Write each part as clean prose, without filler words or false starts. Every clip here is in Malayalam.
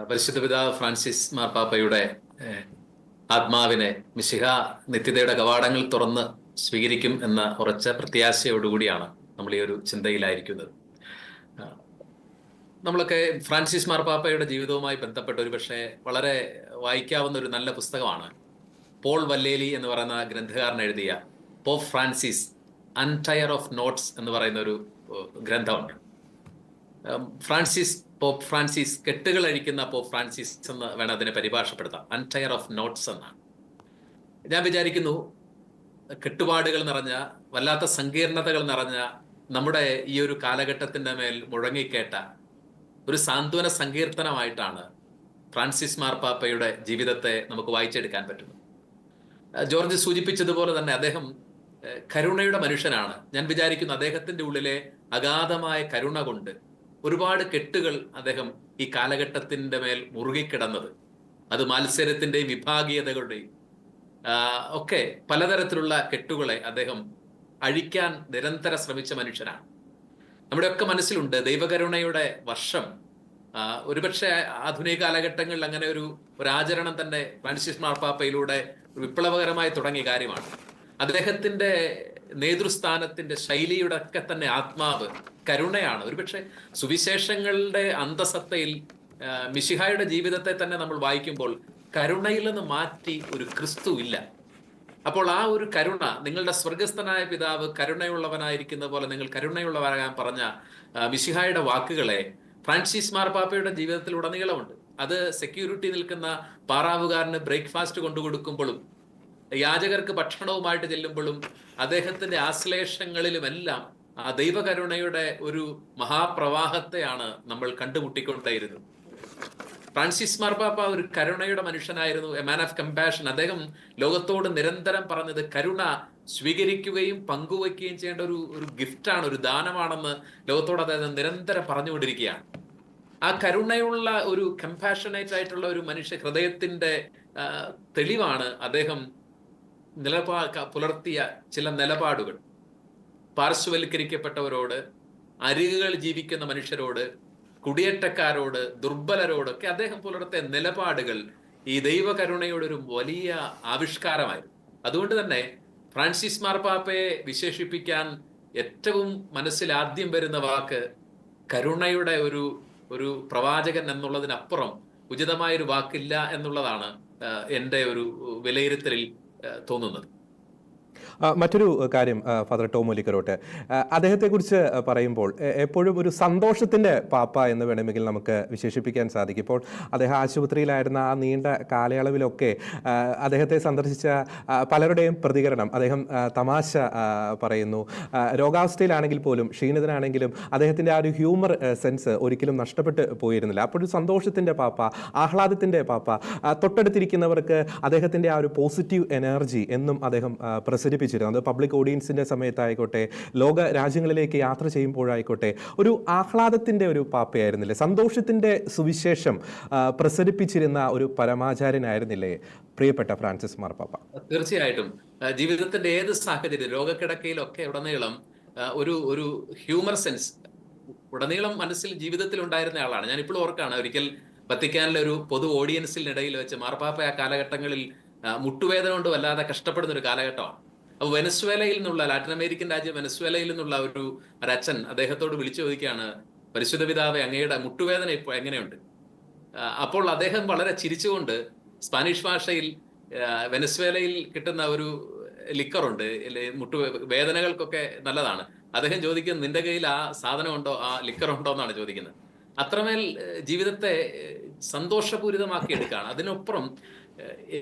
പരിശുദ്ധ പിതാവ് ഫ്രാൻസിസ് മാർപ്പാപ്പയുടെ ഏഹ്, ആത്മാവിനെ മിശിഹ നിത്യതയുടെ കവാടങ്ങൾ തുറന്ന് സ്വീകരിക്കും എന്ന ഉറച്ച പ്രത്യാശയോടുകൂടിയാണ് നമ്മൾ ഈ ഒരു ചിന്തയിലായിരിക്കുന്നത്. ആ, നമ്മളൊക്കെ ഫ്രാൻസിസ് മാർപ്പാപ്പയുടെ ജീവിതവുമായി ബന്ധപ്പെട്ട ഒരു പക്ഷേ വളരെ വായിക്കാവുന്ന ഒരു നല്ല പുസ്തകമാണ് പോൾ വല്ലേലി എന്ന് പറയുന്ന ഗ്രന്ഥകാരൻ എഴുതിയ പോപ്പ് ഫ്രാൻസിസ് അൺടയർ ഓഫ് നോട്ട്സ് എന്ന് പറയുന്ന ഒരു ഗ്രന്ഥമുണ്ട്. പോപ്പ് ഫ്രാൻസിസ് കെട്ടുകൾ അഴിക്കുന്ന പോപ്പ് ഫ്രാൻസിസ് എന്ന് വേണം അതിനെ പരിഭാഷപ്പെടുത്താം. അൺടയർ ഓഫ് നോട്ട്സ് എന്നാണ്. ഞാൻ വിചാരിക്കുന്നു കെട്ടുപാടുകൾ നിറഞ്ഞ വല്ലാത്ത സങ്കീർണതകൾ നിറഞ്ഞ നമ്മുടെ ഈ ഒരു കാലഘട്ടത്തിന്റെ മേൽ മുഴങ്ങിക്കേട്ട ഒരു സാന്ത്വന സങ്കീർത്തനമായിട്ടാണ് ഫ്രാൻസിസ് മാർപ്പാപ്പയുടെ ജീവിതത്തെ നമുക്ക് വായിച്ചെടുക്കാൻ പറ്റുന്നത്. ജോർജ് സൂചിപ്പിച്ചതുപോലെ തന്നെ അദ്ദേഹം കരുണയുടെ മനുഷ്യനാണ്. ഞാൻ വിചാരിക്കുന്നു അദ്ദേഹത്തിന്റെ ഉള്ളിലെ അഗാധമായ കരുണ കൊണ്ട് ഒരുപാട് കെട്ടുകൾ അദ്ദേഹം ഈ കാലഘട്ടത്തിന്റെ മേൽ മുറുകിക്കിടന്നത്, അത് മത്സരത്തിന്റെയും വിഭാഗീയതകളുടെയും ഒക്കെ പലതരത്തിലുള്ള കെട്ടുകളെ അദ്ദേഹം അഴിക്കാൻ നിരന്തരം ശ്രമിച്ച മനുഷ്യനാണ്. നമ്മുടെയൊക്കെ മനസ്സിലുണ്ട് ദൈവകരുണയുടെ വർഷം. ഒരുപക്ഷെ ആധുനിക കാലഘട്ടങ്ങളിൽ അങ്ങനെ ഒരു ആചരണം തന്നെ ഫ്രാൻസിസ് മാർപ്പാപ്പയിലൂടെ വിപ്ലവകരമായി തുടങ്ങിയ കാര്യമാണ്. അദ്ദേഹത്തിന്റെ നേതൃസ്ഥാനത്തിന്റെ ശൈലിയുടെ ഒക്കെ തന്നെ ആത്മാവ് കരുണയാണ്. ഒരുപക്ഷെ സുവിശേഷങ്ങളുടെ അന്തസത്തയിൽ മിശിഹായുടെ ജീവിതത്തെ തന്നെ നമ്മൾ വായിക്കുമ്പോൾ കരുണയിൽ നിന്ന് മാറ്റി ഒരു ക്രിസ്തു ഇല്ല. അപ്പോൾ ആ ഒരു കരുണ, നിങ്ങളുടെ സ്വർഗസ്ഥനായ പിതാവ് കരുണയുള്ളവനായിരിക്കുന്ന പോലെ നിങ്ങൾ കരുണയുള്ളവരാകാൻ പറഞ്ഞ മിശിഹായുടെ വാക്കുകളെ ഫ്രാൻസിസ് മാർപ്പാപ്പയുടെ ജീവിതത്തിൽ ഉടനീളമുണ്ട്. അത് സെക്യൂരിറ്റി നിൽക്കുന്ന പാറാവുകാരന് ബ്രേക്ക്ഫാസ്റ്റ് കൊണ്ടുകൊടുക്കുമ്പോഴും യാചകർക്ക് ഭക്ഷണവുമായിട്ട് ചെല്ലുമ്പോഴും അദ്ദേഹത്തിന്റെ ആശ്ലേഷങ്ങളിലുമെല്ലാം ആ ദൈവകരുണയുടെ ഒരു മഹാപ്രവാഹത്തെയാണ് നമ്മൾ കണ്ടുമുട്ടിക്കൊണ്ടേയിരുന്നത്. ഫ്രാൻസിസ് മാർപ്പാപ്പ ഒരു കരുണയുടെ മനുഷ്യനായിരുന്നു, എ മാൻ ഓഫ് കമ്പാഷൻ. അദ്ദേഹം ലോകത്തോട് നിരന്തരം പറഞ്ഞത് കരുണ സ്വീകരിക്കുകയും പങ്കുവയ്ക്കുകയും ചെയ്യേണ്ട ഒരു ഗിഫ്റ്റാണ്, ഒരു ദാനമാണെന്ന് ലോകത്തോട് അദ്ദേഹം നിരന്തരം പറഞ്ഞുകൊണ്ടിരിക്കുകയാണ്. ആ കരുണയുള്ള ഒരു കമ്പാഷനേറ്റ് ആയിട്ടുള്ള ഒരു മനുഷ്യ ഹൃദയത്തിന്റെ തെളിവാണ് അദ്ദേഹം പുലർത്തിയ ചില നിലപാടുകൾ. പാർശ്വവൽക്കരിക്കപ്പെട്ടവരോട്, അരികുകൾ ജീവിക്കുന്ന മനുഷ്യരോട്, കുടിയേറ്റക്കാരോട്, ദുർബലരോടൊക്കെ അദ്ദേഹം പുലർത്തിയ നിലപാടുകൾ ഈ ദൈവകരുണയുടെ ഒരു വലിയ ആവിഷ്കാരമായിരുന്നു. അതുകൊണ്ട് തന്നെ ഫ്രാൻസിസ് മാർപ്പാപ്പയെ വിശേഷിപ്പിക്കാൻ ഏറ്റവും മനസ്സിൽ ആദ്യം വരുന്ന വാക്ക് കരുണയുടെ ഒരു പ്രവാചകൻ എന്നുള്ളതിനപ്പുറം ഉചിതമായൊരു വാക്കില്ല എന്നുള്ളതാണ് എൻ്റെ ഒരു വിലയിരുത്തലിൽ തോന്നുന്നത്. മറ്റൊരു കാര്യം, ഫാദർ ടോം ഒലിക്കരോട്ട്, അദ്ദേഹത്തെക്കുറിച്ച് പറയുമ്പോൾ എപ്പോഴും ഒരു സന്തോഷത്തിൻ്റെ പാപ്പ എന്ന് വേണമെങ്കിൽ നമുക്ക് വിശേഷിപ്പിക്കാൻ സാധിക്കും. ഇപ്പോൾ അദ്ദേഹം ആശുപത്രിയിലായിരുന്ന ആ നീണ്ട കാലയളവിലൊക്കെ അദ്ദേഹത്തെ സന്ദർശിച്ച പലരുടെയും പ്രതികരണം, അദ്ദേഹം തമാശ പറയുന്നു, രോഗാവസ്ഥയിലാണെങ്കിൽ പോലും ക്ഷീണിതനാണെങ്കിലും അദ്ദേഹത്തിൻ്റെ ആ ഒരു ഹ്യൂമർ സെൻസ് ഒരിക്കലും നഷ്ടപ്പെട്ട് പോയിരുന്നില്ല. അപ്പോൾ ഒരു സന്തോഷത്തിൻ്റെ പാപ്പ, ആഹ്ലാദത്തിൻ്റെ പാപ്പ, തൊട്ടടുത്തിരിക്കുന്നവർക്ക് അദ്ദേഹത്തിൻ്റെ ആ ഒരു പോസിറ്റീവ് എനർജി എന്നും അദ്ദേഹം പ്രസരിപ്പിച്ചിരുന്നു. അത് പബ്ലിക് ഓഡിയൻസിൻ്റെ സമയത്തായിക്കോട്ടെ, ലോക രാജ്യങ്ങളിലേക്ക് യാത്ര ചെയ്യുമ്പോഴായിക്കോട്ടെ, ഒരു ആഹ്ലാദത്തിൻ്റെ ഒരു പാപ്പയായിരുന്നില്ലേ, സന്തോഷത്തിൻ്റെ സുവിശേഷം പ്രസരിപ്പിച്ചിരുന്ന ഒരു പരമാചാര്യനായിരുന്നില്ലേ പ്രിയപ്പെട്ട ഫ്രാൻസിസ് മാർപ്പാപ്പ? തീർച്ചയായിട്ടും ജീവിതത്തിന്റെ ഏത് സാഹചര്യം, രോഗക്കിടക്കയിലൊക്കെ ഉടനീളം ഒരു ഹ്യൂമർ സെൻസ് ഉടനീളം മനസ്സിൽ ജീവിതത്തിൽ ഉണ്ടായിരുന്ന ആളാണ്. ഞാൻ ഇപ്പോഴും ഓർക്കാണ്, ഒരിക്കൽ വത്തിക്കാനിലെ ഒരു പൊതു ഓഡിയൻസിനിടയിൽ വെച്ച് മാർപ്പാപ്പ ആ കാലഘട്ടങ്ങളിൽ മുട്ടുവേദന കൊണ്ട് വല്ലാതെ കഷ്ടപ്പെടുന്ന ഒരു കാലഘട്ടമാണ്. അപ്പോൾ വെനസ്വേലയിൽ നിന്നുള്ള, ലാറ്റിൻ അമേരിക്കൻ രാജ്യം വെനസ്വേലയിൽ നിന്നുള്ള ഒരു അച്ഛൻ അദ്ദേഹത്തോട് വിളിച്ചു ചോദിക്കുകയാണ്, പരിശുദ്ധ പിതാവേ, അങ്ങയുടെ മുട്ടുവേദന ഇപ്പോൾ എങ്ങനെയുണ്ട്? അപ്പോൾ അദ്ദേഹം വളരെ ചിരിച്ചുകൊണ്ട് സ്പാനിഷ് ഭാഷയിൽ വെനസ്വേലയിൽ കിട്ടുന്ന ഒരു ലിക്കറുണ്ട്, വേദനകൾക്കൊക്കെ നല്ലതാണ്. അദ്ദേഹം ചോദിക്കുന്നത്, നിന്റെ കയ്യിൽ ആ സാധനം ഉണ്ടോ, ആ ലിക്കർ ഉണ്ടോ എന്നാണ് ചോദിക്കുന്നത്. അത്രമേൽ ജീവിതത്തെ സന്തോഷപൂരിതമാക്കി എടുക്കുകയാണ്. അതിനപ്പുറം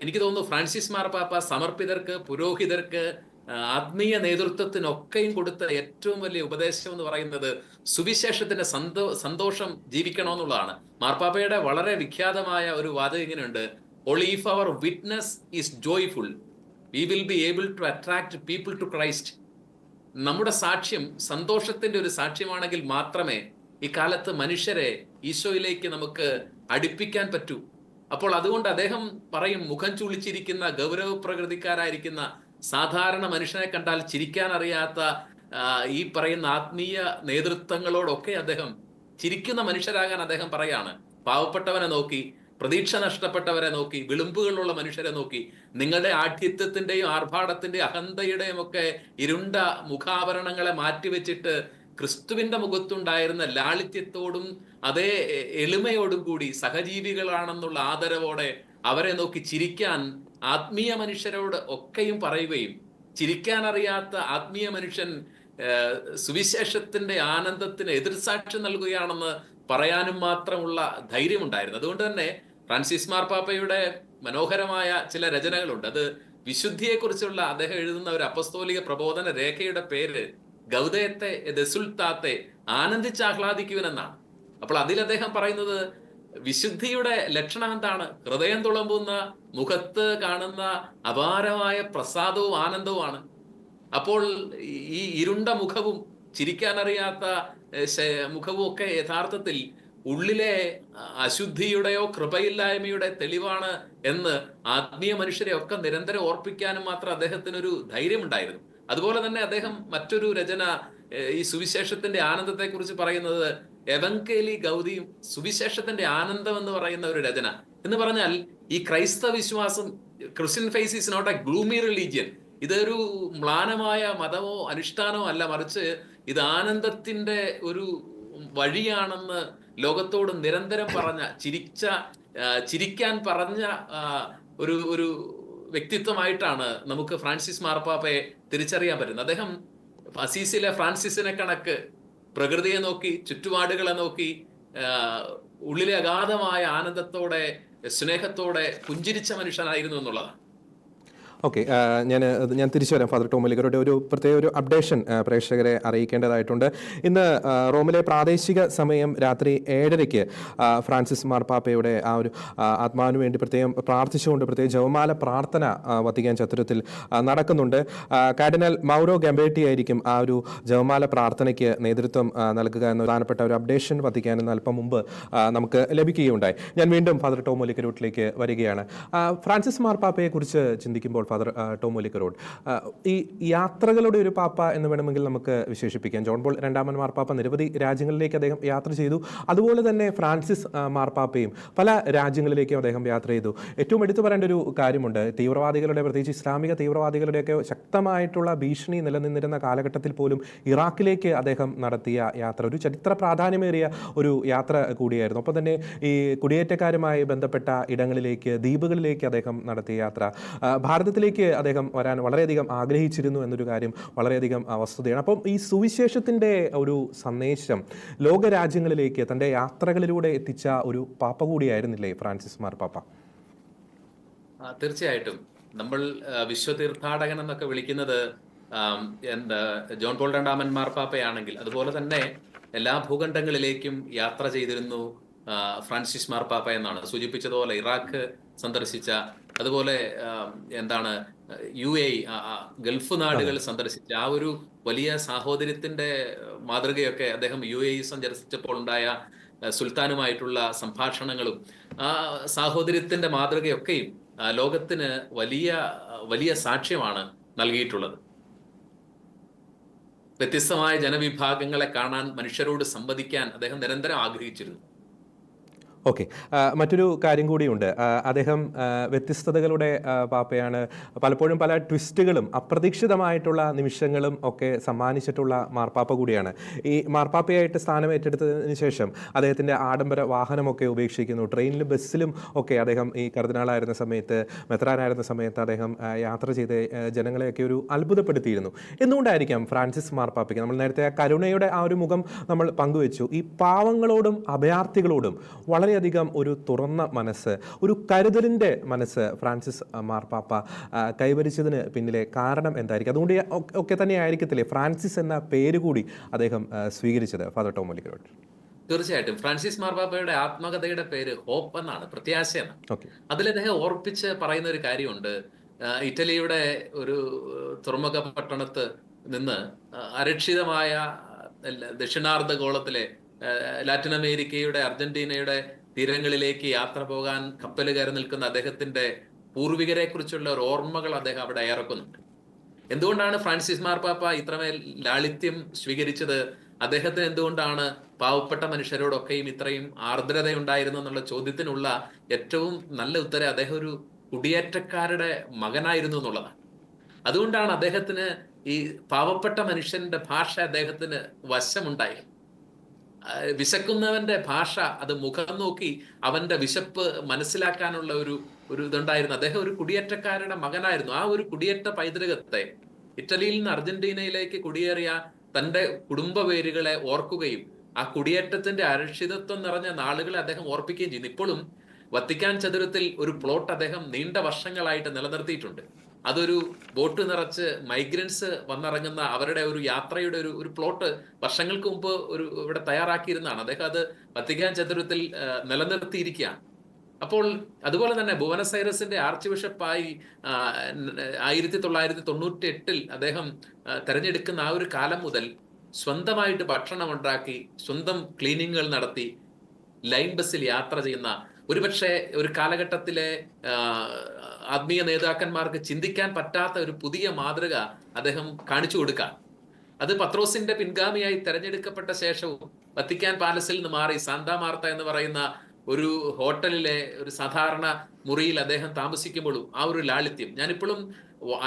എനിക്ക് തോന്നുന്നു ഫ്രാൻസിസ് മാർപ്പാപ്പ സമർപ്പിതർക്ക്, പുരോഹിതർക്ക്, ആത്മീയ നേതൃത്വത്തിനൊക്കെയും കൊടുത്ത ഏറ്റവും വലിയ ഉപദേശം എന്ന് പറയുന്നത് സുവിശേഷത്തിന്റെ സന്തോഷം ജീവിക്കണമെന്നുള്ളതാണ്. മാർപ്പാപ്പയുടെ വളരെ വിഖ്യാതമായ ഒരു വാചകം ഇങ്ങനെയുണ്ട്, only if our witness is joyful we will be able to attract people to Christ. നമ്മുടെ സാക്ഷ്യം സന്തോഷത്തിന്റെ ഒരു സാക്ഷ്യമാണെങ്കിൽ മാത്രമേ ഈ കാലത്ത് മനുഷ്യരെ ഈശോയിലേക്ക് നമുക്ക് അടുപ്പിക്കാൻ പറ്റൂ. അപ്പോൾ അതുകൊണ്ട് അദ്ദേഹം പറയും, മുഖം ചുളിച്ചിരിക്കുന്ന ഗൗരവ പ്രകൃതിക്കാരായിരിക്കുന്ന സാധാരണ മനുഷ്യനെ കണ്ടാൽ ചിരിക്കാൻ അറിയാത്ത ഈ പറയുന്ന ആത്മീയ നേതൃത്വങ്ങളോടൊക്കെ അദ്ദേഹം ചിരിക്കുന്ന മനുഷ്യരാകാൻ അദ്ദേഹം പറയാണ്. പാവപ്പെട്ടവനെ നോക്കി, പ്രതീക്ഷ നഷ്ടപ്പെട്ടവരെ നോക്കി, വിളിമ്പുകളുള്ള മനുഷ്യരെ നോക്കി, നിങ്ങളുടെ ആഠ്യത്വത്തിന്റെയും ആർഭാടത്തിന്റെയും അഹന്തയുടെയും ഒക്കെ ഇരുണ്ട മുഖാവരണങ്ങളെ മാറ്റിവെച്ചിട്ട് ക്രിസ്തുവിന്റെ മുഖത്തുണ്ടായിരുന്ന ലാളിത്യത്തോടും അതേ എളിമയോടും കൂടി സഹജീവികളാണെന്നുള്ള ആദരവോടെ അവരെ നോക്കി ചിരിക്കാൻ ആത്മീയ മനുഷ്യരോട് ഒക്കെയും പറയുകയും, ചിരിക്കാൻ അറിയാത്ത ആത്മീയ മനുഷ്യൻ സുവിശേഷത്തിന്റെ ആനന്ദത്തിന് എതിർസാക്ഷ്യം നൽകുകയാണെന്ന് പറയാനും മാത്രമുള്ള ധൈര്യമുണ്ടായിരുന്നു. അതുകൊണ്ട് തന്നെ ഫ്രാൻസിസ് മാർപ്പാപ്പയുടെ മനോഹരമായ ചില രചനകളുണ്ട്. അത് വിശുദ്ധിയെക്കുറിച്ചുള്ള അദ്ദേഹം എഴുതുന്ന ഒരു അപ്പസ്തോലിക പ്രബോധന രേഖയുടെ പേര് ഗൗദയത്തെ ദസുൽത്താത്തെ, ആനന്ദിച്ചാഹ്ലാദിക്കുവനെന്നാണ്. അപ്പോൾ അതിൽ അദ്ദേഹം പറയുന്നത് വിശുദ്ധിയുടെ ലക്ഷണം എന്താണ്? ഹൃദയം തുളുമ്പുന്ന, മുഖത്ത് കാണുന്ന അപാരമായ പ്രസാദവും ആനന്ദവുമാണ്. അപ്പോൾ ഈ ഇരുണ്ട മുഖവും ചിരിക്കാനറിയാത്ത മുഖവും ഒക്കെ യഥാർത്ഥത്തിൽ ഉള്ളിലെ അശുദ്ധിയുടെയോ കൃപയില്ലായ്മയുടെ തെളിവാണ് എന്ന് ആത്മീയ മനുഷ്യരെ ഒക്കെ നിരന്തരം ഓർപ്പിക്കാനും മാത്രം അദ്ദേഹത്തിനൊരു ധൈര്യമുണ്ടായിരുന്നു. അതുപോലെ തന്നെ അദ്ദേഹം മറ്റൊരു രചന ഈ സുവിശേഷത്തിന്റെ ആനന്ദത്തെ കുറിച്ച് പറയുന്നത് എവങ്കേലി ഗൗദിയും, സുവിശേഷത്തിന്റെ ആനന്ദം എന്ന് പറയുന്ന ഒരു രചന. എന്ന് പറഞ്ഞാൽ ഈ ക്രൈസ്തവ വിശ്വാസം, Christian faith is not a gloomy religion, ഇതൊരു മ്ലാനമായ മതമോ അനുഷ്ഠാനമോ അല്ല, മറിച്ച് ഇത് ആനന്ദത്തിന്റെ ഒരു വഴിയാണെന്ന് ലോകത്തോട് നിരന്തരം പറഞ്ഞ, ചിരിക്കാൻ പറഞ്ഞ ഒരു ഒരു വ്യക്തിത്വമായിട്ടാണ് നമുക്ക് ഫ്രാൻസിസ് മാർപ്പാപ്പയെ തിരിച്ചറിയാൻ പറ്റുന്നത്. അദ്ദേഹം അസീസിലെ ഫ്രാൻസിസിനെ കണക്ക് പ്രകൃതിയെ നോക്കി, ചുറ്റുപാടുകളെ നോക്കി, ഉള്ളിലെ അഗാധമായ ആനന്ദത്തോടെ സ്നേഹത്തോടെ പുഞ്ചിരിച്ച മനുഷ്യനായിരുന്നു എന്നുള്ളതാണ്. ഓക്കെ, ഞാൻ തിരിച്ചു വരാം. ഫാദർ ടോം മുലിക്കരോയുടെ ഒരു പ്രത്യേക ഒരു അപ്ഡേഷൻ പ്രേക്ഷകരെ അറിയിക്കേണ്ടതായിട്ടുണ്ട്. ഇന്ന് റോമിലെ പ്രാദേശിക സമയം രാത്രി 7:30 ഫ്രാൻസിസ് മാർപ്പാപ്പയുടെ ആ ഒരു ആത്മാവിന് വേണ്ടി പ്രത്യേകം പ്രാർത്ഥിച്ചുകൊണ്ട് പ്രത്യേക ജപമാല പ്രാർത്ഥന വത്തിക്കാൻ ചത്തുരത്തിൽ നടക്കുന്നുണ്ട്. കാർഡിനൽ മൗരോ ഗംബേട്ടി ആയിരിക്കും ആ ഒരു ജപമാല പ്രാർത്ഥനയ്ക്ക് നേതൃത്വം നൽകുക എന്ന പ്രധാനപ്പെട്ട ഒരു അപ്ഡേഷൻ വത്തിക്കാനെന്ന് അല്പം മുമ്പ് നമുക്ക് ലഭിക്കുകയുണ്ടായി. ഞാൻ വീണ്ടും ഫാദർ ടോം മുലിക്കരോട്ടിലേക്ക് വരികയാണ്. ഫ്രാൻസിസ് മാർപ്പാപ്പയെ കുറിച്ച് ചിന്തിക്കുമ്പോൾ ഫാദർ ടോം മുലിക്കരോട്, ഈ യാത്രകളുടെ ഒരു പാപ്പ എന്ന് വേണമെങ്കിൽ നമുക്ക് വിശേഷിപ്പിക്കാം. ജോൺ പോൾ രണ്ടാമൻ മാർപ്പാപ്പ നിരവധി രാജ്യങ്ങളിലേക്ക് അദ്ദേഹം യാത്ര ചെയ്തു. അതുപോലെ തന്നെ ഫ്രാൻസിസ് മാർപ്പാപ്പയും പല രാജ്യങ്ങളിലേക്കും അദ്ദേഹം യാത്ര ചെയ്തു. ഏറ്റവും എടുത്തു പറയേണ്ട ഒരു കാര്യമുണ്ട്, തീവ്രവാദികളുടെ, പ്രത്യേകിച്ച് ഇസ്ലാമിക തീവ്രവാദികളുടെയൊക്കെ ശക്തമായിട്ടുള്ള ഭീഷണി നിലനിന്നിരുന്ന കാലഘട്ടത്തിൽ പോലും ഇറാഖിലേക്ക് അദ്ദേഹം നടത്തിയ യാത്ര ഒരു ചരിത്ര പ്രാധാന്യമേറിയ ഒരു യാത്ര കൂടിയായിരുന്നു. ഒപ്പം തന്നെ ഈ കുടിയേറ്റക്കാരുമായി ബന്ധപ്പെട്ട ഇടങ്ങളിലേക്ക്, ദ്വീപുകളിലേക്ക് അദ്ദേഹം നടത്തിയ യാത്ര, ഭാരതത്തിലേക്ക് അദ്ദേഹം വരാൻ വളരെയധികം ആഗ്രഹിച്ചിരുന്നു എന്നൊരു കാര്യം വളരെയധികം വസ്തുതയാണ്. അപ്പം ഈ സുവിശേഷത്തിൻ്റെ ഒരു സന്ദേശം ലോകരാജ്യങ്ങളിലേക്ക് തൻ്റെ യാത്രകളിലൂടെ എത്തിച്ച ഒരു പാപ്പ കൂടിയായിരുന്നില്ലേ ഫ്രാൻസിസ് മാർപ്പാപ്പ? തീർച്ചയായിട്ടും. നമ്മൾ വിശ്വതീർത്ഥാടകൻ എന്നൊക്കെ വിളിക്കുന്നത് ജോൺ പോൾ രണ്ടാമൻ മാർപ്പാപ്പയാണെങ്കിൽ, അതുപോലെ തന്നെ എല്ലാ ഭൂഖണ്ഡങ്ങളിലേക്കും യാത്ര ചെയ്തിരുന്നു ഫ്രാൻസിസ് മാർപ്പാപ്പ എന്നാണ്. സൂചിപ്പിച്ചതുപോലെ ഇറാഖ് സന്ദർശിച്ച, അതുപോലെ UAE, ഗൾഫ് നാടുകൾ സന്ദർശിച്ച ആ ഒരു വലിയ സാഹോദര്യത്തിന്റെ മാതൃകയൊക്കെ അദ്ദേഹം UAE സന്ദർശിച്ചപ്പോൾ ഉണ്ടായ സുൽത്താനുമായിട്ടുള്ള സംഭാഷണങ്ങളും ആ സാഹോദര്യത്തിന്റെ മാതൃകയൊക്കെയും ലോകത്തിന് വലിയ വലിയ സാക്ഷ്യമാണ് നൽകിയിട്ടുള്ളത്. വ്യത്യസ്തമായ ജനവിഭാഗങ്ങളെ കാണാൻ, മനുഷ്യരോട് സംവദിക്കാൻ അദ്ദേഹം നിരന്തരം ആഗ്രഹിച്ചിരുന്നു. ഓക്കെ, മറ്റൊരു കാര്യം കൂടിയുണ്ട്. അദ്ദേഹം വ്യത്യസ്തതകളുടെ പാപ്പയാണ്. പലപ്പോഴും പല ട്വിസ്റ്റുകളും അപ്രതീക്ഷിതമായിട്ടുള്ള നിമിഷങ്ങളും ഒക്കെ സമ്മാനിച്ചിട്ടുള്ള മാർപ്പാപ്പ കൂടിയാണ്. ഈ മാർപ്പാപ്പയായിട്ട് സ്ഥാനം ഏറ്റെടുത്തതിന് ശേഷം അദ്ദേഹത്തിൻ്റെ ആഡംബര വാഹനമൊക്കെ ഉപേക്ഷിക്കുന്നു. ട്രെയിനിലും ബസ്സിലും ഒക്കെ അദ്ദേഹം ഈ കർദിനാളായിരുന്ന സമയത്ത്, മെത്രാനായിരുന്ന സമയത്ത് അദ്ദേഹം യാത്ര ചെയ്ത് ജനങ്ങളെയൊക്കെ ഒരു അത്ഭുതപ്പെടുത്തിയിരുന്നു. എന്തുകൊണ്ടായിരിക്കാം ഫ്രാൻസിസ് മാർപ്പാപ്പയ്ക്ക്, നമ്മൾ നേരത്തെ ആ കരുണയുടെ ആ ഒരു മുഖം നമ്മൾ പങ്കുവെച്ചു, ഈ പാവങ്ങളോടും അഭയാർത്ഥികളോടും വളരെയധികം ഒരു തുറന്ന മനസ്സ്, ഒരു കരുതലിൻ്റെ മനസ്സ് ഫ്രാൻസിസ് മാർപ്പാപ്പ കൈവരിച്ചതിന് പിന്നിലെ കാരണം എന്തായിരിക്കും? അതുകൊണ്ട് ഒക്കെ തന്നെ ആയിരിക്കത്തില്ലേ ഫ്രാൻസിസ് എന്ന പേര് കൂടി അദ്ദേഹം സ്വീകരിച്ചത്? ഫാദർ ടോം മുലിക്കരോട്. തീർച്ചയായിട്ടും. ഫ്രാൻസിസ് മാർപ്പാപ്പയുടെ ആത്മകഥയുടെ പേര് ഹോപ്പ് എന്നാണ്, പ്രത്യാശ എന്നാണ്. അതിൽ അദ്ദേഹം ഓർപ്പിച്ച് പറയുന്ന ഒരു കാര്യമുണ്ട്. ഇറ്റലിയുടെ ഒരു തുറമുഖ പട്ടണത്ത് നിന്ന് അരക്ഷിതമായ ദക്ഷിണാർദ്ധഗോളത്തിലെ ലാറ്റിൻ അമേരിക്കയുടെ, അർജന്റീനയുടെ തീരങ്ങളിലേക്ക് യാത്ര പോകാൻ കപ്പൽ കയറി നിൽക്കുന്ന അദ്ദേഹത്തിന്റെ പൂർവികരെ കുറിച്ചുള്ള ഒരു ഓർമ്മകൾ അദ്ദേഹം അവിടെ ഇറക്കുന്നുണ്ട്. എന്തുകൊണ്ടാണ് ഫ്രാൻസിസ് മാർപ്പാപ്പ ഇത്രമേൽ ലാളിത്യം സ്വീകരിച്ചത്? അദ്ദേഹത്തിന് എന്തുകൊണ്ടാണ് പാവപ്പെട്ട മനുഷ്യരോടൊക്കെയും ഇത്രയും ആർദ്രതയുണ്ടായിരുന്നു എന്നുള്ള ചോദ്യത്തിനുള്ള ഏറ്റവും നല്ല ഉത്തരം അദ്ദേഹം ഒരു കുടിയേറ്റക്കാരുടെ മകനായിരുന്നു എന്നുള്ളതാണ്. അതുകൊണ്ടാണ് അദ്ദേഹത്തിന് ഈ പാവപ്പെട്ട മനുഷ്യന്റെ ഭാഷ അദ്ദേഹത്തിന് വശമുണ്ടായി. വിശക്കുന്നവന്റെ ഭാഷ, അത് മുഖം നോക്കി അവന്റെ വിശപ്പ് മനസ്സിലാക്കാനുള്ള ഒരു ഇതുണ്ടായിരുന്നു. അദ്ദേഹം ഒരു കുടിയേറ്റക്കാരുടെ മകനായിരുന്നു. ആ ഒരു കുടിയേറ്റ പൈതൃകത്തെ ഇറ്റലിയിൽ നിന്ന് അർജന്റീനയിലേക്ക് കുടിയേറിയ തന്റെ കുടുംബ പേരുകളെ ഓർക്കുകയും ആ കുടിയേറ്റത്തിന്റെ അരക്ഷിതത്വം നിറഞ്ഞ നാളുകളെ അദ്ദേഹം ഓർപ്പിക്കുകയും ചെയ്യുന്നു. ഇപ്പോഴും വത്തിക്കാൻ ചതുരത്തിൽ ഒരു പ്ലോട്ട് അദ്ദേഹം നീണ്ട വർഷങ്ങളായിട്ട് നിലനിർത്തിയിട്ടുണ്ട്. അതൊരു ബോട്ട് നിറച്ച് മൈഗ്രൻസ് വന്നിറങ്ങുന്ന അവരുടെ ഒരു യാത്രയുടെ ഒരു പ്ലോട്ട് വർഷങ്ങൾക്ക് മുമ്പ് ഇവിടെ തയ്യാറാക്കിയിരുന്നതാണ്. അദ്ദേഹം അത് വത്തിക്കാൻ ചതുരത്തിൽ നിലനിർത്തിയിരിക്കുകയാണ്. അപ്പോൾ അതുപോലെ തന്നെ ബുവനസ് ഐറസിന്റെ ആർച്ച് ബിഷപ്പായി 1998 അദ്ദേഹം തെരഞ്ഞെടുക്കുന്ന ആ ഒരു കാലം മുതൽ സ്വന്തമായിട്ട് ഭക്ഷണം ഉണ്ടാക്കി, സ്വന്തം ക്ലീനിങ്ങുകൾ നടത്തി, ലൈൻ ബസ്സിൽ യാത്ര ചെയ്യുന്ന, ഒരുപക്ഷെ ഒരു കാലഘട്ടത്തിലെ ആത്മീയ നേതാക്കന്മാർക്ക് ചിന്തിക്കാൻ പറ്റാത്ത ഒരു പുതിയ മാതൃക അദ്ദേഹം കാണിച്ചു കൊടുക്കാൻ. അത് പത്രോസിന്റെ പിൻഗാമിയായി തെരഞ്ഞെടുക്കപ്പെട്ട ശേഷവും വത്തിക്കാൻ പാലസിൽ നിന്ന് മാറി സാന്താ മാർത്ത എന്ന് പറയുന്ന ഒരു ഹോട്ടലിലെ ഒരു സാധാരണ മുറിയിൽ അദ്ദേഹം താമസിക്കുമ്പോഴും ആ ഒരു ലാളിത്യം ഞാനിപ്പോഴും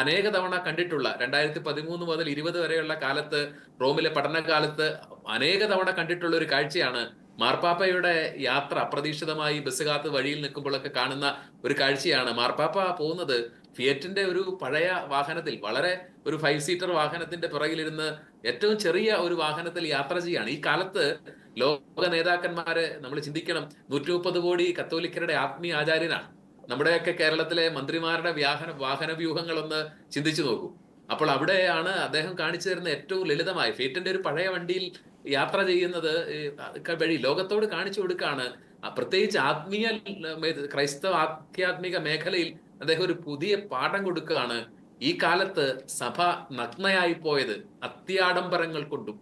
അനേക തവണ കണ്ടിട്ടുള്ള 2013 മുതൽ 20 വരെയുള്ള കാലത്ത്, റോമിലെ പഠനകാലത്ത് അനേക തവണ കണ്ടിട്ടുള്ള ഒരു കാഴ്ചയാണ്. മാർപ്പാപ്പയുടെ യാത്ര അപ്രതീക്ഷിതമായി ബസ് കാത്ത് വഴിയിൽ നിൽക്കുമ്പോഴൊക്കെ കാണുന്ന ഒരു കാഴ്ചയാണ്. മാർപ്പാപ്പ പോകുന്നത് ഫിയറ്റിന്റെ ഒരു പഴയ വാഹനത്തിൽ, വളരെ ഒരു 5 സീറ്റർ വാഹനത്തിന്റെ പിറകിലിരുന്ന് ഏറ്റവും ചെറിയ ഒരു വാഹനത്തിൽ യാത്ര ചെയ്യാണ്. ഈ കാലത്ത് ലോക നേതാക്കന്മാര് നമ്മൾ ചിന്തിക്കണം, 130 കോടി കത്തോലിക്കരുടെ ആത്മീയ ആചാര്യനാണ്. നമ്മുടെയൊക്കെ കേരളത്തിലെ മന്ത്രിമാരുടെ വാഹന വ്യൂഹങ്ങളൊന്ന് ചിന്തിച്ചു നോക്കൂ. അപ്പോൾ അവിടെയാണ് അദ്ദേഹം കാണിച്ചു തരുന്ന ഏറ്റവും ലളിതമായ ഫിയറ്റിന്റെ ഒരു പഴയ വണ്ടിയിൽ യാത്ര ചെയ്യുന്നത് വഴി ലോകത്തോട് കാണിച്ചു കൊടുക്കാണ്. പ്രത്യേകിച്ച് ക്രൈസ്തവ ആധ്യാത്മിക മേഖലയിൽ അദ്ദേഹം ഒരു പുതിയ പാഠം കൊടുക്കുകയാണ്. ഈ കാലത്ത് സഭ നഗ്നയായി പോയത് അത്യാഡംബരങ്ങൾ കൊണ്ടും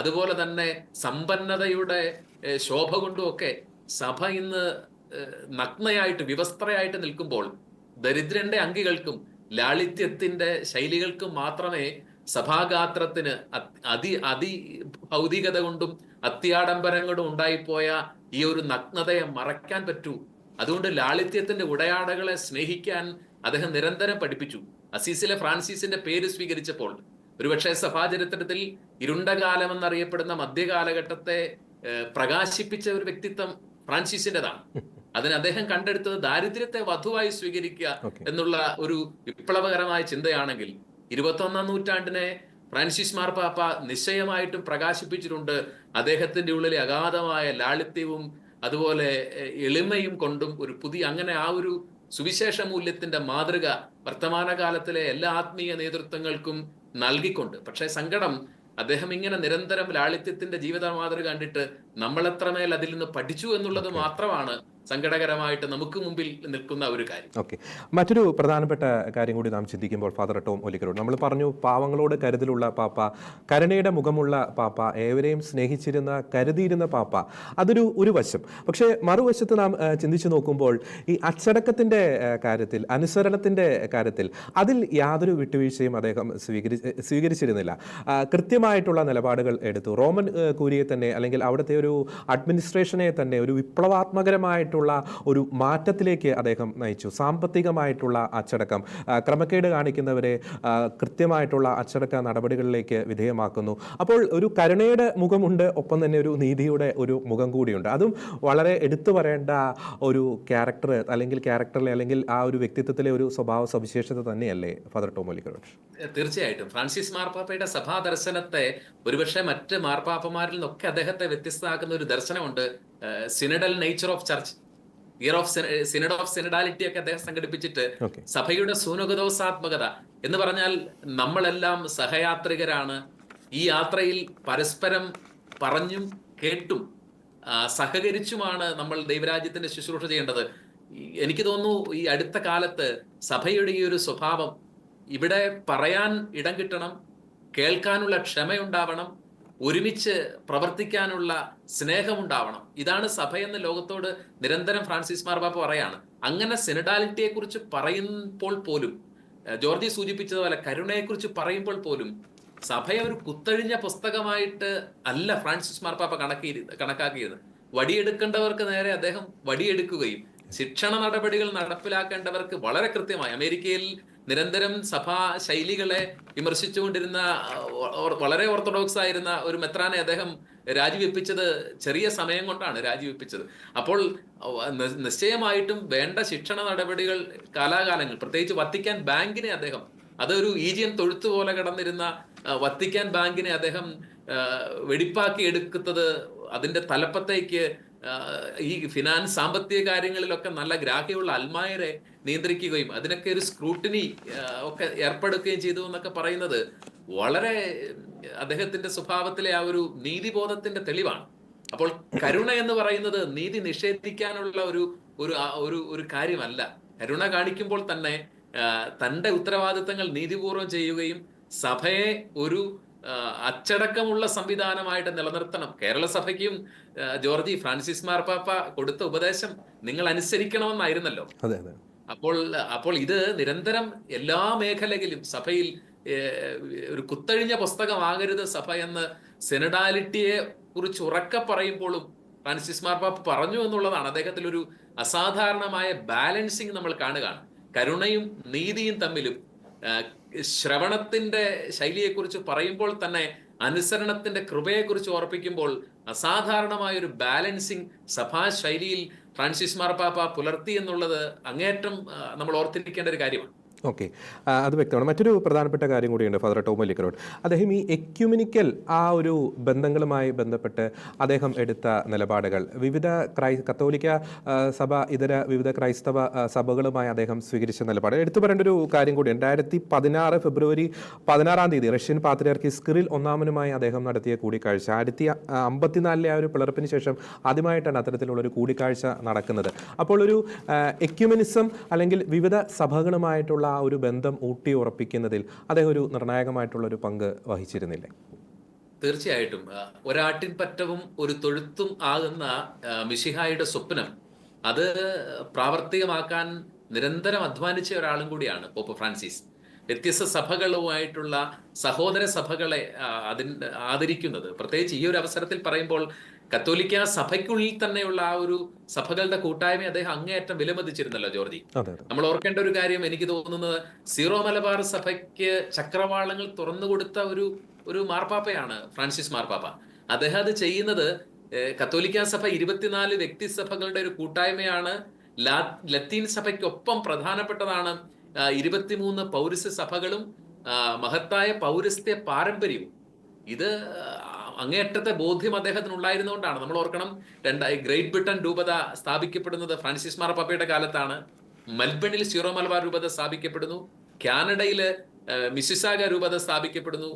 അതുപോലെ തന്നെ സമ്പന്നതയുടെ ശോഭ കൊണ്ടും ഒക്കെ സഭ ഇന്ന് നഗ്നയായിട്ട് വിവസ്ത്രയായിട്ട് നിൽക്കുമ്പോൾ ദരിദ്രന്റെ അങ്കികൾക്കും ലാളിത്യത്തിന്റെ ശൈലികൾക്കും മാത്രമേ സഭാഗാത്രത്തിന് അതി ഭൗതികത കൊണ്ടും അത്യാഡംബരങ്ങളും ഉണ്ടായിപ്പോയ ഈ ഒരു നഗ്നതയെ മറയ്ക്കാൻ പറ്റൂ. അതുകൊണ്ട് ലാളിത്യത്തിന്റെ ഉടയാടകളെ സ്നേഹിക്കാൻ അദ്ദേഹം നിരന്തരം പഠിപ്പിച്ചു. അസീസിലെ ഫ്രാൻസിസിന്റെ പേര് സ്വീകരിച്ചപ്പോൾ ഒരുപക്ഷെ സഭാചരിത്രത്തിൽ ഇരുണ്ട കാലം എന്നറിയപ്പെടുന്ന മധ്യകാലഘട്ടത്തെ പ്രകാശിപ്പിച്ച ഒരു വ്യക്തിത്വം ഫ്രാൻസിസിന്റെതാണ്. അതിന് അദ്ദേഹം കണ്ടെടുത്തത് ദാരിദ്ര്യത്തെ വധുവായി സ്വീകരിക്കുക എന്നുള്ള ഒരു വിപ്ലവകരമായ ചിന്തയാണെങ്കിൽ 21ാം നൂറ്റാണ്ടിനെ ഫ്രാൻസിസ് മാർപ്പാപ്പ നിശ്ചയമായിട്ടും പ്രകാശിപ്പിച്ചിട്ടുണ്ട്. അദ്ദേഹത്തിന്റെ ഉള്ളിലെ അഗാധമായ ലാളിത്യവും അതുപോലെ എളിമയും കൊണ്ടും ഒരു പുതിയ അങ്ങനെ ആ ഒരു സുവിശേഷ മൂല്യത്തിന്റെ മാതൃക വർത്തമാനകാലത്തിലെ എല്ലാ ആത്മീയ നേതൃത്വങ്ങൾക്കും നൽകിക്കൊണ്ട്. പക്ഷേ സങ്കടം, അദ്ദേഹം ഇങ്ങനെ നിരന്തരം ലാളിത്യത്തിന്റെ ജീവിത മാതൃക കണ്ടിട്ട് നമ്മൾ എത്രമേൽ അതിൽ നിന്ന് പഠിച്ചു എന്നുള്ളത് മാത്രമാണ് സങ്കടകരമായിട്ട് നമുക്ക് മുമ്പിൽ നിൽക്കുന്ന ഒരു കാര്യം. ഓക്കെ, മറ്റൊരു പ്രധാനപ്പെട്ട കാര്യം കൂടി നാം ചിന്തിക്കുമ്പോൾ ഫാദർ ടോം ഒലിക്കരോട് നമ്മൾ പറഞ്ഞു, പാവങ്ങളോട് കരുതലുള്ള പാപ്പ, കരുണയുടെ മുഖമുള്ള പാപ്പ, ഏവരെയും സ്നേഹിച്ചിരുന്ന കരുതിയിരുന്ന പാപ്പ. അതൊരു വശം. പക്ഷേ മറുവശത്ത് നാം ചിന്തിച്ചു നോക്കുമ്പോൾ ഈ അച്ചടക്കത്തിൻ്റെ കാര്യത്തിൽ, അനുസരണത്തിൻ്റെ കാര്യത്തിൽ അതിൽ യാതൊരു വിട്ടുവീഴ്ചയും അദ്ദേഹം സ്വീകരിച്ചിരുന്നില്ല. കൃത്യമായിട്ടുള്ള നിലപാടുകൾ എടുത്തു. റോമൻ കൂരിയെ തന്നെ, അല്ലെങ്കിൽ അവിടുത്തെ ഒരു അഡ്മിനിസ്ട്രേഷനെ തന്നെ ഒരു വിപ്ലവാത്മകരമായിട്ടുള്ള ഒരു മാറ്റത്തിലേക്ക് അദ്ദേഹം നയിച്ചു. സാമ്പത്തികമായിട്ടുള്ള അച്ചടക്കം, ക്രമക്കേട് കാണിക്കുന്നവരെ കൃത്യമായിട്ടുള്ള അച്ചടക്ക നടപടികളിലേക്ക് വിധേയമാക്കുന്നു. അപ്പോൾ ഒരു കരുണയുടെ മുഖമുണ്ട്, ഒപ്പം തന്നെ ഒരു നീതിയുടെ ഒരു മുഖം കൂടിയുണ്ട്. അതും വളരെ എടുത്തു പറയേണ്ട ഒരു ക്യാരക്ടറിലെ അല്ലെങ്കിൽ ആ ഒരു വ്യക്തിത്വത്തിലെ ഒരു സ്വഭാവ സവിശേഷത തന്നെയല്ലേ ഫാദർ ടോം ഒലിക്കരോട്? തീർച്ചയായിട്ടും ഫ്രാൻസിസ് മാർപ്പാപ്പയുടെ സഭാ ദർശനത്തെ ഒരുപക്ഷെ മറ്റ് മാർപ്പാപ്പമാരിൽ നിന്നൊക്കെ അദ്ദേഹത്തെ വ്യത്യസ്തമാക്കുന്ന ഒരു ദർശനമുണ്ട്. Synodal nature of church, year of synod of synodality ഒക്കെ അദ്ദേഹം സംഘടിപ്പിച്ചിട്ട് സഭയുടെ സൂനകദോസാത്മകത എന്ന് പറഞ്ഞാൽ നമ്മളെല്ലാം സഹയാത്രികരാണ്. ഈ യാത്രയിൽ പരസ്പരം പറഞ്ഞും കേട്ടും സഹകരിച്ചുമാണ് നമ്മൾ ദൈവരാജ്യത്തിന്റെ ശുശ്രൂഷ ചെയ്യേണ്ടത്. എനിക്ക് തോന്നുന്നു ഈ അടുത്ത കാലത്ത് സഭയുടെ ഈ ഒരു സ്വഭാവം, ഇവിടെ പറയാൻ ഇടം കിട്ടണം, കേൾക്കാനുള്ള ക്ഷമയുണ്ടാവണം, ഒരുമിച്ച് പ്രവർത്തിക്കാനുള്ള സ്നേഹമുണ്ടാവണം. ഇതാണ് സഭയെന്ന് ലോകത്തോട് നിരന്തരം ഫ്രാൻസിസ് മാർപ്പാപ്പ പറയാണ്. അങ്ങനെ സിനഡാലിറ്റിയെ കുറിച്ച് പറയുമ്പോൾ പോലും, ജോർജി സൂചിപ്പിച്ചതുപോലെ കരുണയെക്കുറിച്ച് പറയുമ്പോൾ പോലും സഭയെ ഒരു കുത്തഴിഞ്ഞ പുസ്തകമായിട്ട് അല്ല ഫ്രാൻസിസ് മാർപ്പാപ്പ കണക്കാക്കിയിരുന്നത്. വടിയെടുക്കേണ്ടവർക്ക് നേരെ അദ്ദേഹം വടിയെടുക്കുകയും ശിക്ഷണ നടപടികൾ നടപ്പിലാക്കേണ്ടവർക്ക് വളരെ കൃത്യമായി, അമേരിക്കയിൽ നിരന്തരം സഭാ ശൈലികളെ വിമർശിച്ചുകൊണ്ടിരുന്ന വളരെ ഓർത്തഡോക്സ് ആയിരുന്ന ഒരു മെത്രാനെ അദ്ദേഹം രാജിവെപ്പിച്ചത് ചെറിയ സമയം കൊണ്ടാണ് രാജിവെപ്പിച്ചത്. അപ്പോൾ നിശ്ചയമായിട്ടും വേണ്ട ശിക്ഷണ നടപടികൾ കാലാകാലങ്ങൾ, പ്രത്യേകിച്ച് വത്തിക്കാൻ ബാങ്കിനെ അദ്ദേഹം, അതൊരു ഈജിയൻ തൊഴുത്ത് പോലെ കിടന്നിരുന്ന വത്തിക്കാൻ ബാങ്കിനെ അദ്ദേഹം വെടിപ്പാക്കി എടുക്കുന്നത്, അതിന്റെ തലപ്പത്തേക്ക് ഈ ഫിനാൻസ് സാമ്പത്തിക കാര്യങ്ങളിലൊക്കെ നല്ല ഗ്രാഹ്യമുള്ള അൽമായരെ നിയന്ത്രിക്കുകയും അതിനൊക്കെ ഒരു സ്ക്രൂട്ടിനി ഒക്കെ ഏർപ്പെടുകയും ചെയ്തു എന്നൊക്കെ പറയുന്നത് വളരെ അദ്ദേഹത്തിന്റെ സ്വഭാവത്തിലെ ആ ഒരു നീതിബോധത്തിന്റെ തെളിവാണ്. അപ്പോൾ കരുണ എന്ന് പറയുന്നത് നീതി നിഷേധിക്കാനുള്ള ഒരു കാര്യമല്ല. കരുണ കാണിക്കുമ്പോൾ തന്നെ തന്റെ ഉത്തരവാദിത്തങ്ങൾ നീതിപൂർവം ചെയ്യുകയും സഭയെ ഒരു അച്ചടക്കമുള്ള സംവിധാനമായിട്ട് നിലനിർത്തണം. കേരള സഭയ്ക്കും ജോർജി ഫ്രാൻസിസ് മാർപ്പാപ്പ കൊടുത്ത ഉപദേശം നിങ്ങൾ അനുസരിക്കണമെന്നായിരുന്നല്ലോ. അപ്പോൾ ഇത് നിരന്തരം എല്ലാ മേഖലകളിലും സഭയിൽ ഒരു കുത്തഴിഞ്ഞ പുസ്തകമാകരുത് സഭ എന്ന് സെനഡാലിറ്റിയെ കുറിച്ച് ഉറക്കെ പറയുമ്പോഴും ഫ്രാൻസിസ് മാർപ്പാപ്പ പറഞ്ഞു എന്നുള്ളതാണ്. അദ്ദേഹത്തിൽ ഒരു അസാധാരണമായ ബാലൻസിങ് നമ്മൾ കാണുകയാണ്. കരുണയും നീതിയും തമ്മിലും, ശ്രവണത്തിന്റെ ശൈലിയെക്കുറിച്ച് പറയുമ്പോൾ തന്നെ അനുസരണത്തിന്റെ കൃപയെക്കുറിച്ച് ഓർപ്പിക്കുമ്പോൾ അസാധാരണമായ ഒരു ബാലൻസിങ് സഭാ ശൈലിയിൽ ഫ്രാൻസിസ് മാർപ്പാപ്പ പുലർത്തി എന്നുള്ളത് അങ്ങേയറ്റം നമ്മൾ ഓർത്തിരിക്കേണ്ട ഒരു കാര്യമാണ്. ഓക്കെ, അത് വ്യക്തമാണ്. മറ്റൊരു പ്രധാനപ്പെട്ട കാര്യം കൂടിയുണ്ട് ഫാദർ ടോം വലിക്കരോട്. അദ്ദേഹം ഈ എക്യുമെനിക്കൽ ആ ഒരു ബന്ധങ്ങളുമായി ബന്ധപ്പെട്ട് അദ്ദേഹം എടുത്ത നിലപാടുകൾ വിവിധ കത്തോലിക്ക സഭ ഇതര വിവിധ ക്രൈസ്തവ സഭകളുമായി അദ്ദേഹം സ്വീകരിച്ച നിലപാട് എടുത്തു പറയേണ്ട ഒരു കാര്യം കൂടി. 2016 ഫെബ്രുവരി 16 റഷ്യൻ പാത്രിയാർക്കി കിറിൽ ഒന്നാമനുമായി അദ്ദേഹം നടത്തിയ കൂടിക്കാഴ്ച 1954 ആ ഒരു പിളർപ്പിന് ശേഷം ആദ്യമായിട്ടാണ് അത്തരത്തിലുള്ള ഒരു കൂടിക്കാഴ്ച നടക്കുന്നത്. അപ്പോൾ ഒരു എക്യുമെനിസം അല്ലെങ്കിൽ വിവിധ സഭകളുമായിട്ടുള്ള ആ ഒരു ബന്ധം ഊട്ടി ഉറപ്പിക്കുന്നതിൽ അദ്ദേഹം ഒരു നിർണായകമായിട്ടുള്ള ഒരു പങ്ക് വഹിച്ചിരുന്നില്ലേ? തീർച്ചയായിട്ടും. ഒരാട്ടിൻപറ്റവും ഒരു തൊഴുത്തും ആകുന്ന മിശിഹായുടെ സ്വപ്നം അത് പ്രാവർത്തികമാക്കാൻ നിരന്തരം അധ്വാനിച്ച ഒരാളും കൂടിയാണ് പോപ്പ് ഫ്രാൻസിസ്. വ്യത്യസ്ത സഭകളുമായിട്ടുള്ള സഹോദര സഭകളെ ആദരിക്കുന്നത്, പ്രത്യേകിച്ച് ഈ ഒരു അവസരത്തിൽ പറയുമ്പോൾ കത്തോലിക്ക സഭയ്ക്കുള്ളിൽ തന്നെയുള്ള ആ ഒരു സഭകളുടെ കൂട്ടായ്മ അദ്ദേഹം അങ്ങേയറ്റം വിലമതിച്ചിരുന്നല്ലോ ജോർജി. നമ്മൾ ഓർക്കേണ്ട ഒരു കാര്യം, എനിക്ക് തോന്നുന്നത് സീറോ മലബാർ സഭയ്ക്ക് ചക്രവാളങ്ങൾ തുറന്നുകൊടുത്ത ഒരു മാർപ്പാപ്പയാണ് ഫ്രാൻസിസ് മാർപ്പാപ്പ. അദ്ദേഹം അത് ചെയ്യുന്നത്, കത്തോലിക്ക സഭ 24 വ്യക്തിസഭകളുടെ ഒരു കൂട്ടായ്മയാണ്. ലത്തീൻ സഭയ്ക്കൊപ്പം പ്രധാനപ്പെട്ടതാണ് 23 പൗരസ്ത്യ സഭകളും മഹത്തായ പൗരസ്ത്യ പാരമ്പര്യവും. ഇത് അങ്ങേയറ്റത്തെ ബോധ്യം അദ്ദേഹത്തിന് ഉണ്ടായിരുന്നുകൊണ്ടാണ്. നമ്മൾ ഓർക്കണം, ഗ്രേറ്റ് ബ്രിട്ടൻ രൂപത സ്ഥാപിക്കപ്പെടുന്നത് ഫ്രാൻസിസ് മാർപ്പാപ്പയുടെ കാലത്താണ്. മെൽബണിൽ സീറോ മലബാർ രൂപത സ്ഥാപിക്കപ്പെടുന്നു. കാനഡയില് മിസിസാഗ രൂപത സ്ഥാപിക്കപ്പെടുന്നു.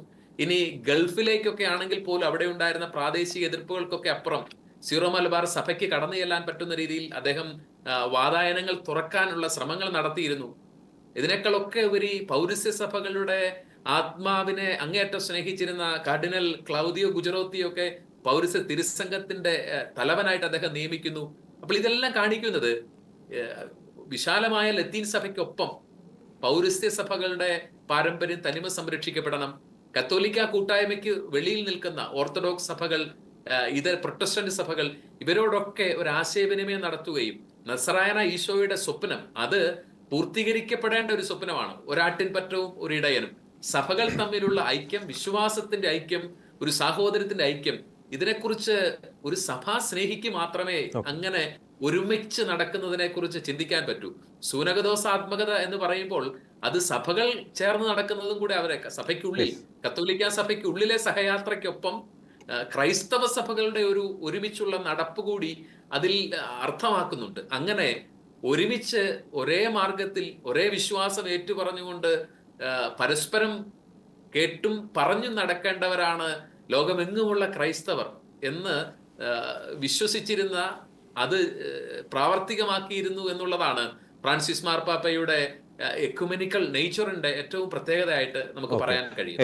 ഇനി ഗൾഫിലേക്കൊക്കെ ആണെങ്കിൽ പോലും അവിടെ ഉണ്ടായിരുന്ന പ്രാദേശിക എതിർപ്പുകൾക്കൊക്കെ അപ്പുറം സീറോ മലബാർ സഭയ്ക്ക് കടന്നു ചെല്ലാൻ പറ്റുന്ന രീതിയിൽ അദ്ദേഹം വാതായനങ്ങൾ തുറക്കാനുള്ള ശ്രമങ്ങൾ നടത്തിയിരുന്നു. ഇതിനേക്കാളൊക്കെ ഉപരി പൗരസ്ത്യ സഭകളുടെ ആത്മാവിനെ അങ്ങേയറ്റം സ്നേഹിച്ചിരുന്ന കാർഡിനൽ ക്ലൗദിയോ ഗുജറോത്തിയോ ഒക്കെ പൗരസ്ത്യ തിരുസംഘത്തിന്റെ തലവനായിട്ട് അദ്ദേഹം നിയമിക്കുന്നു. അപ്പോൾ ഇതെല്ലാം കാണിക്കുന്നത് വിശാലമായ ലത്തീൻ സഭയ്ക്കൊപ്പം പൗരസ്ത്യ സഭകളുടെ പാരമ്പര്യം തനിമ സംരക്ഷിക്കപ്പെടണം. കത്തോലിക്ക കൂട്ടായ്മയ്ക്ക് വെളിയിൽ നിൽക്കുന്ന ഓർത്തഡോക്സ് സഭകൾ, ഇതര പ്രൊട്ടസ്റ്റന്റ് സഭകൾ, ഇവരോടൊക്കെ ഒരു ആശയവിനിമയം നടത്തുകയും നസറായന ഈശോയുടെ സ്വപ്നം അത് പൂർത്തീകരിക്കപ്പെടേണ്ട ഒരു സ്വപ്നമാണ്. ഒരാട്ടിൻപറ്റവും ഒരു ഇടയനും. സഭകൾ തമ്മിലുള്ള ഐക്യം, വിശ്വാസത്തിന്റെ ഐക്യം, ഒരു സാഹോദര്യത്തിന്റെ ഐക്യം, ഇതിനെക്കുറിച്ച് ഒരു സഭാ സ്നേഹിക്ക് മാത്രമേ അങ്ങനെ ഒരുമിച്ച് നടക്കുന്നതിനെ കുറിച്ച് ചിന്തിക്കാൻ പറ്റൂ. സൂനകദോസാത്മകത എന്ന് പറയുമ്പോൾ അത് സഭകൾ ചേർന്ന് നടക്കുന്നതും കൂടെ അവരെ സഭയ്ക്കുള്ളിൽ, കത്തോലിക്ക സഭയ്ക്കുള്ളിലെ സഹയാത്രയ്ക്കൊപ്പം ക്രൈസ്തവ സഭകളുടെ ഒരുമിച്ചുള്ള നടപ്പ് കൂടി അതിൽ അർത്ഥമാക്കുന്നുണ്ട്. അങ്ങനെ ഒരുമിച്ച് ഒരേ മാർഗത്തിൽ ഒരേ വിശ്വാസം ഏറ്റുപറഞ്ഞുകൊണ്ട് പരസ്പരം കേട്ടും പറഞ്ഞും നടക്കേണ്ടവരാണ് ലോകമെങ്ങുമുള്ള ക്രൈസ്തവർ എന്ന് വിശ്വസിച്ചിരുന്ന, അത് പ്രാവർത്തികമാക്കിയിരുന്നു എന്നുള്ളതാണ് ഫ്രാൻസിസ് മാർപ്പാപ്പയുടെ എക്കുമെനിക്കൽ നേച്ചറിന്റെ ഏറ്റവും പ്രത്യേകതയായിട്ട് നമുക്ക് പറയാൻ കഴിയും.